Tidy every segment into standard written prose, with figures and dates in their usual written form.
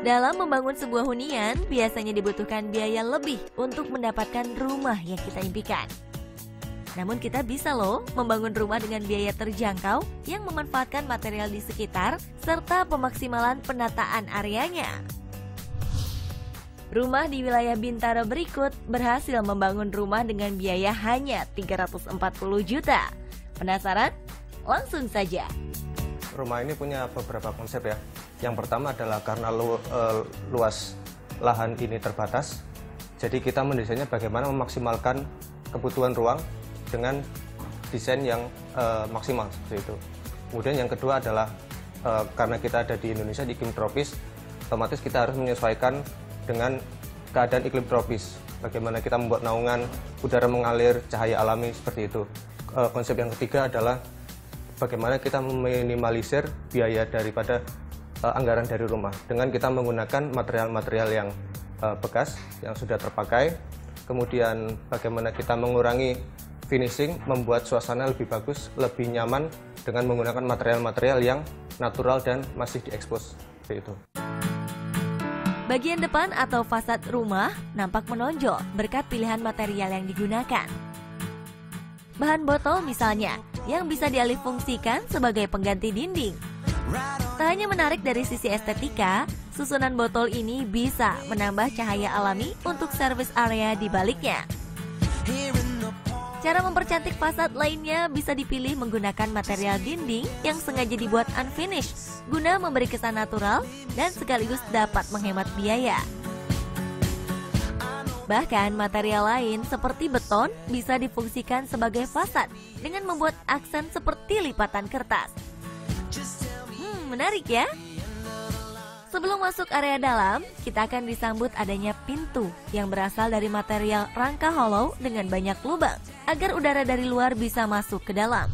Dalam membangun sebuah hunian, biasanya dibutuhkan biaya lebih untuk mendapatkan rumah yang kita impikan. Namun kita bisa loh membangun rumah dengan biaya terjangkau yang memanfaatkan material di sekitar serta pemaksimalan penataan areanya. Rumah di wilayah Bintaro berikut berhasil membangun rumah dengan biaya hanya 340 juta. Penasaran? Langsung saja. Rumah ini punya beberapa konsep ya. Yang pertama adalah karena luas lahan ini terbatas, jadi kita mendesainnya bagaimana memaksimalkan kebutuhan ruang dengan desain yang maksimal seperti itu. Kemudian yang kedua adalah karena kita ada di Indonesia di iklim tropis, otomatis kita harus menyesuaikan dengan keadaan iklim tropis. Bagaimana kita membuat naungan, udara mengalir, cahaya alami seperti itu. Konsep yang ketiga adalah bagaimana kita meminimalisir biaya daripada anggaran dari rumah dengan kita menggunakan material-material yang bekas, yang sudah terpakai. Kemudian bagaimana kita mengurangi finishing, membuat suasana lebih bagus, lebih nyaman dengan menggunakan material-material yang natural dan masih diekspos seperti itu. Bagian depan atau fasad rumah nampak menonjol berkat pilihan material yang digunakan. Bahan botol misalnya, yang bisa dialih fungsikan sebagai pengganti dinding. Tak hanya menarik dari sisi estetika, susunan botol ini bisa menambah cahaya alami untuk service area di baliknya. Cara mempercantik fasad lainnya bisa dipilih menggunakan material dinding yang sengaja dibuat unfinished, guna memberi kesan natural dan sekaligus dapat menghemat biaya. Bahkan material lain seperti beton bisa difungsikan sebagai fasad dengan membuat aksen seperti lipatan kertas. Menarik ya? Sebelum masuk area dalam, kita akan disambut adanya pintu yang berasal dari material rangka hollow dengan banyak lubang agar udara dari luar bisa masuk ke dalam.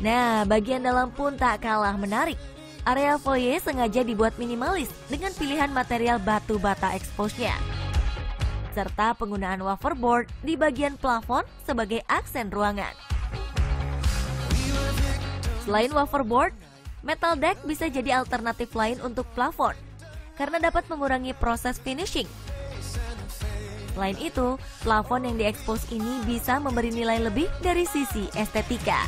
Nah, bagian dalam pun tak kalah menarik. Area foyer sengaja dibuat minimalis dengan pilihan material batu bata expose-nya, serta penggunaan waferboard di bagian plafon sebagai aksen ruangan. Selain waferboard, metal deck bisa jadi alternatif lain untuk plafon karena dapat mengurangi proses finishing. Selain itu, plafon yang diekspos ini bisa memberi nilai lebih dari sisi estetika.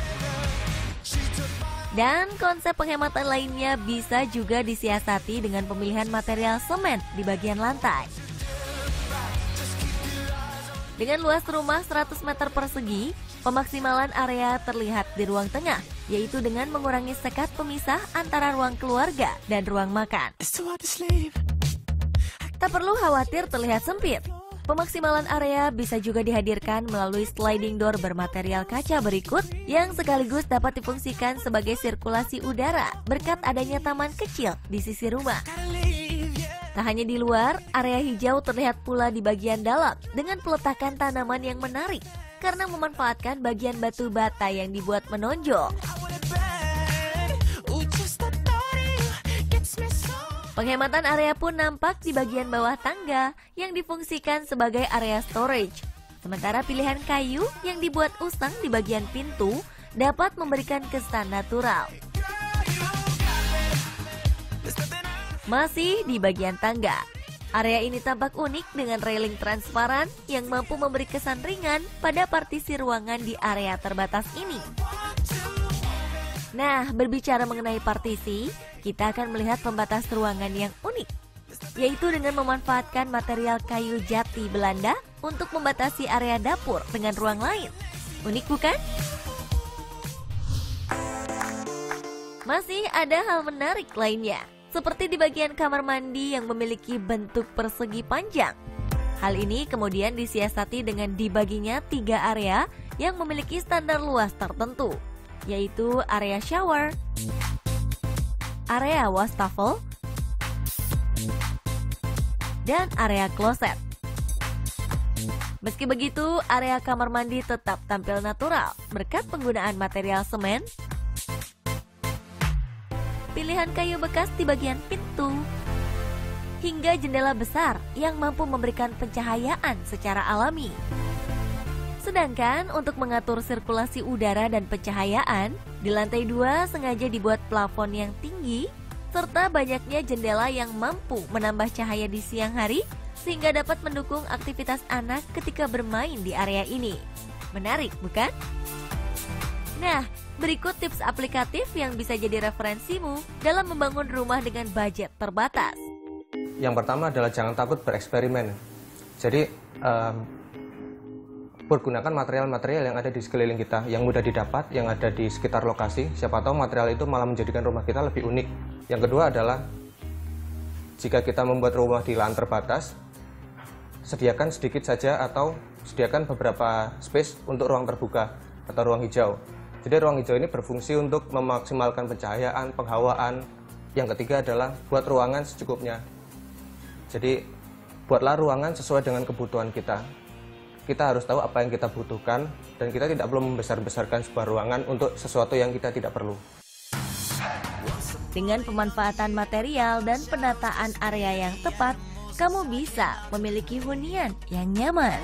Dan konsep penghematan lainnya bisa juga disiasati dengan pemilihan material semen di bagian lantai. Dengan luas rumah 100 meter persegi, pemaksimalan area terlihat di ruang tengah, yaitu dengan mengurangi sekat pemisah antara ruang keluarga dan ruang makan. Tak perlu khawatir terlihat sempit. Pemaksimalan area bisa juga dihadirkan melalui sliding door bermaterial kaca berikut yang sekaligus dapat difungsikan sebagai sirkulasi udara berkat adanya taman kecil di sisi rumah. Tak hanya di luar, area hijau terlihat pula di bagian dalam dengan peletakan tanaman yang menarik karena memanfaatkan bagian batu bata yang dibuat menonjol. Penghematan area pun nampak di bagian bawah tangga yang difungsikan sebagai area storage. Sementara pilihan kayu yang dibuat usang di bagian pintu dapat memberikan kesan natural. Masih di bagian tangga, area ini tampak unik dengan railing transparan yang mampu memberi kesan ringan pada partisi ruangan di area terbatas ini. Nah, berbicara mengenai partisi, kita akan melihat pembatas ruangan yang unik, yaitu dengan memanfaatkan material kayu jati Belanda untuk membatasi area dapur dengan ruang lain. Unik bukan? Masih ada hal menarik lainnya, seperti di bagian kamar mandi yang memiliki bentuk persegi panjang. Hal ini kemudian disiasati dengan dibaginya 3 area yang memiliki standar luas tertentu, yaitu area shower, area wastafel, dan area kloset. Meski begitu, area kamar mandi tetap tampil natural berkat penggunaan material semen, pilihan kayu bekas di bagian pintu, hingga jendela besar yang mampu memberikan pencahayaan secara alami. Sedangkan untuk mengatur sirkulasi udara dan pencahayaan, di lantai 2 sengaja dibuat plafon yang tinggi, serta banyaknya jendela yang mampu menambah cahaya di siang hari, sehingga dapat mendukung aktivitas anak ketika bermain di area ini. Menarik, bukan? Nah, berikut tips aplikatif yang bisa jadi referensimu dalam membangun rumah dengan budget terbatas. Yang pertama adalah jangan takut bereksperimen. Jadi, pergunakan material-material yang ada di sekeliling kita, yang mudah didapat, yang ada di sekitar lokasi. Siapa tahu material itu malah menjadikan rumah kita lebih unik. Yang kedua adalah, jika kita membuat rumah di lahan terbatas, sediakan sedikit saja atau sediakan beberapa space untuk ruang terbuka atau ruang hijau. Jadi ruang hijau ini berfungsi untuk memaksimalkan pencahayaan, penghawaan. Yang ketiga adalah buat ruangan secukupnya. Jadi buatlah ruangan sesuai dengan kebutuhan kita. Kita harus tahu apa yang kita butuhkan, dan kita tidak perlu membesar-besarkan sebuah ruangan untuk sesuatu yang kita tidak perlu. Dengan pemanfaatan material dan penataan area yang tepat, kamu bisa memiliki hunian yang nyaman.